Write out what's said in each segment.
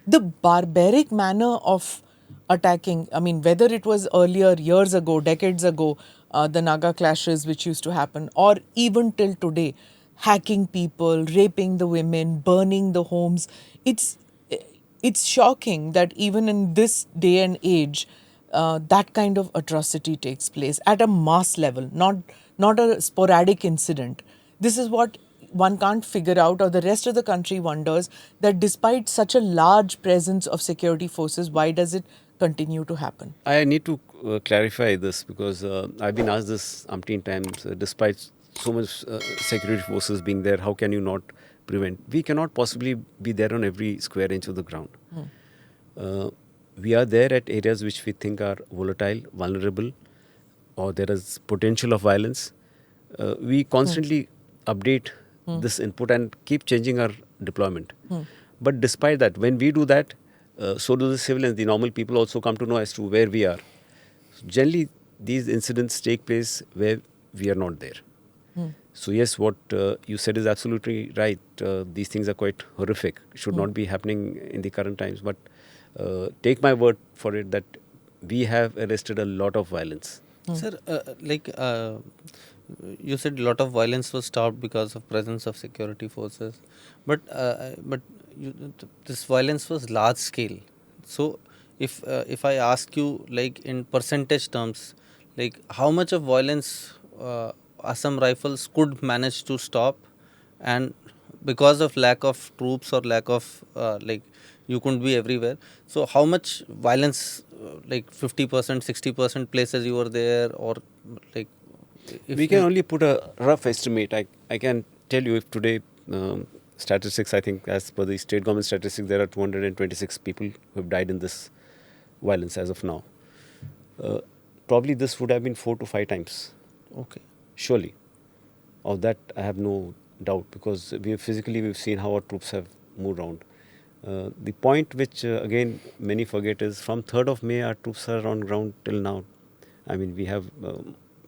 the barbaric manner of attacking, I mean, whether it was earlier, years ago, decades ago, the Naga clashes which used to happen, or even till today, hacking people, raping the women, burning the homes, it's it's shocking that even in this day and age, that kind of atrocity takes place at a mass level, not a sporadic incident. This is what one can't figure out, or the rest of the country wonders that despite such a large presence of security forces, why does it continue to happen? I need to clarify this because I've been asked this umpteen times. Despite so much security forces being there, how can you not prevent? We cannot possibly be there on every square inch of the ground. We are there at areas which we think are volatile, vulnerable, or there is potential of violence. We constantly update this input and keep changing our deployment. But despite that, when we do that, so do the civilians. The normal people also come to know as to where we are. So generally, these incidents take place where we are not there. So yes, what you said is absolutely right. These things are quite horrific. Should not be happening in the current times. But take my word for it that we have arrested a lot of violence. Sir, you said a lot of violence was stopped because of presence of security forces, but this violence was large scale. So, if I ask you, like in percentage terms, like how much of violence Assam Rifles could manage to stop, and because of lack of troops or lack of you couldn't be everywhere. So how much violence, like 50%, 60% places you were there, or like if We can only put a rough estimate. I can tell you if today statistics, I think as per the state government statistics, there are 226 people who have died in this violence as of now. Probably this would have been 4 to 5 times. Okay. Surely. Of that, I have no doubt because we've seen how our troops have moved around. The point which again many forget is from 3rd of May our troops are on ground till now. I mean we have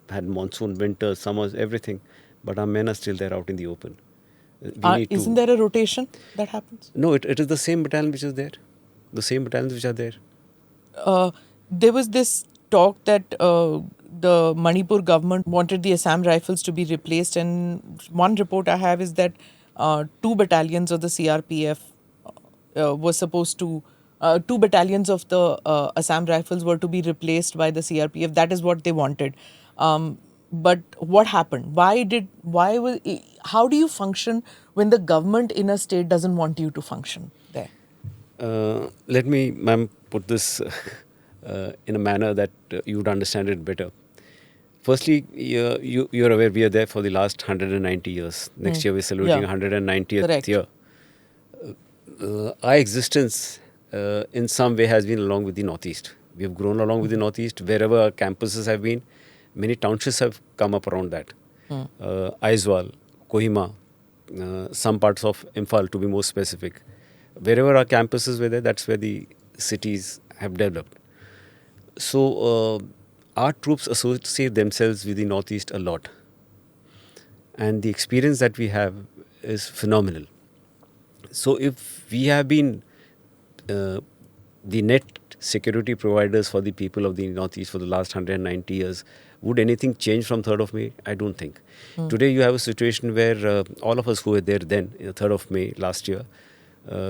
had monsoon, winter, summers, everything, but our men are still there out in the open. Isn't there a rotation that happens? No, it is the same battalion which is there. The same battalions which are there. There was this talk that the Manipur government wanted the Assam Rifles to be replaced, and one report I have is that 2 battalions of the CRPF were supposed to. 2 battalions of the Assam Rifles were to be replaced by the CRPF. That is what they wanted. But what happened? How do you function when the government in a state doesn't want you to function there? Let me, ma'am, put this in a manner that you would understand it better. Firstly, you're aware we are there for the last 190 years. Next year we're celebrating 190th Correct. year. Our existence in some way has been along with the Northeast. We have grown along with the Northeast. Wherever our campuses have been, many townships have come up around that. Aizwal, Kohima, some parts of Imphal to be more specific. Wherever our campuses were there, that's where the cities have developed. So our troops associate themselves with the Northeast a lot. And the experience that we have is phenomenal. So if we have been the net security providers for the people of the Northeast for the last 190 years, would anything change from 3rd of May? I don't think. Today you have a situation where all of us who were there then, 3rd of May last year,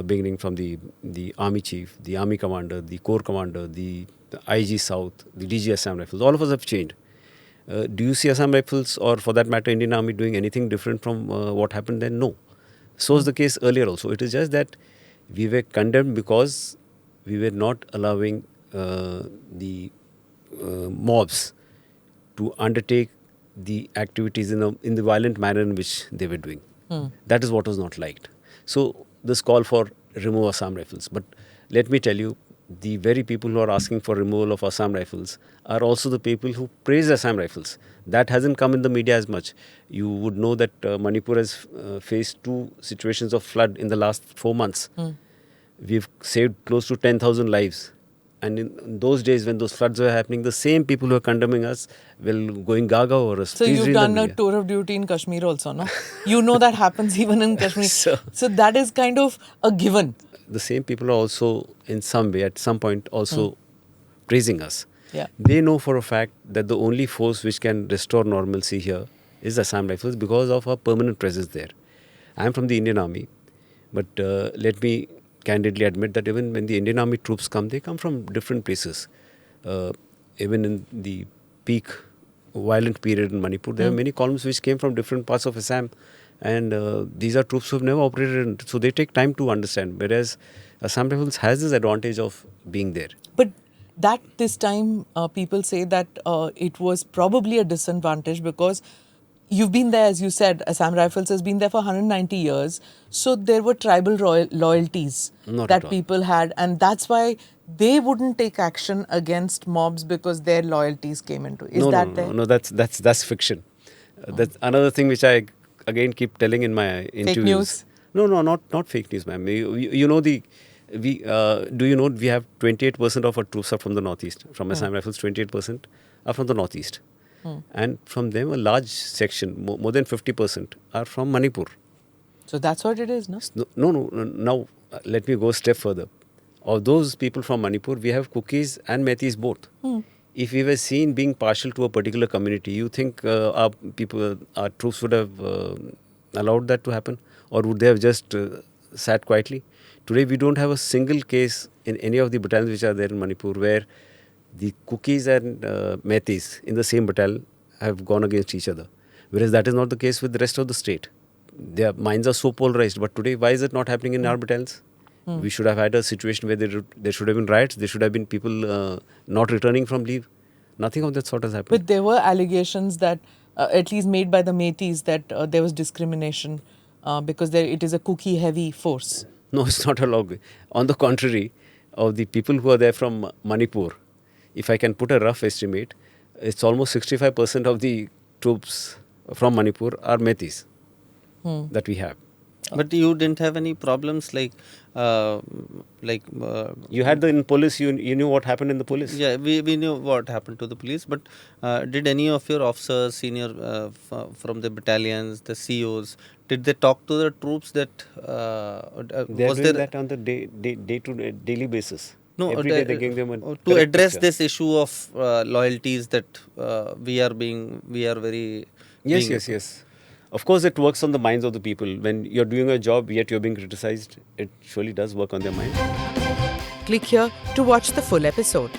beginning from the army chief, the army commander, the corps commander, the IG South, the DG Assam Rifles, all of us have changed. Do you see Assam Rifles or for that matter Indian Army doing anything different from what happened then? No. So was the case earlier also. It is just that we were condemned because we were not allowing the mobs to undertake the activities in the violent manner in which they were doing. That is what was not liked. So this call for remove Assam Rifles. But let me tell you, the very people who are asking for removal of Assam Rifles are also the people who praise Assam Rifles. That hasn't come in the media as much. You would know that Manipur has faced 2 situations of flood in the last 4 months. We've saved close to 10,000 lives. And in those days when those floods were happening, the same people who are condemning us will going gaga over us. So Please you've read the done a media. tour of duty in Kashmir also, no? You know that happens even in Kashmir. So- So that is kind of a given. The same people are also in some way, at some point, also praising us. Yeah. They know for a fact that the only force which can restore normalcy here is Assam Rifles because of our permanent presence there. I am from the Indian Army, but let me candidly admit that even when the Indian Army troops come, they come from different places. Even in the peak violent period in Manipur, there are many columns which came from different parts of Assam, and these are troops who have never operated, so they take time to understand. Whereas Assam Rifles has this advantage of being there. But that this time people say that it was probably a disadvantage because you've been there, as you said, Assam Rifles has been there for 190 years. So there were tribal loyalties Not that at all. people had, and that's why they wouldn't take action against mobs because their loyalties came into. Is that there? No, that's fiction. That's another thing which I again keep telling in my interviews. news? No, not fake news, ma'am. You know do you know we have 28% of our troops are from the northeast. From Assam Rifles, 28% are from the northeast, and from them a large section, more than 50%, are from Manipur. So that's what it is, no? No. Now let me go a step further. Of those people from Manipur, we have Kukis and Metis both. If we were seen being partial to a particular community, you think our troops would have allowed that to happen, or would they have just sat quietly? Today, we don't have a single case in any of the battalions which are there in Manipur where the Kukis and Metis in the same battalion have gone against each other. Whereas that is not the case with the rest of the state. Their minds are so polarized. But today, why is it not happening in our battalions? We should have had a situation where there should have been riots. There should have been people not returning from leave. Nothing of that sort has happened. But there were allegations that, at least made by the Metis, that there was discrimination because it is a cookie-heavy force. No, it's not allowed. On the contrary, of the people who are there from Manipur, if I can put a rough estimate, it's almost 65% of the troops from Manipur are Metis that we have. But you didn't have any problems like You had in police, you knew what happened in the police. yeah, we knew what happened to the police, but did any of your officers, senior from the battalions, the COs, did they talk to the troops that They are was doing there that on the daily basis. no Every day they're giving them a to correct address picture. this issue of loyalties that we are very Yes. Of course, it works on the minds of the people. When you're doing a job, yet you're being criticized, it surely does work on their mind. Click here to watch the full episode.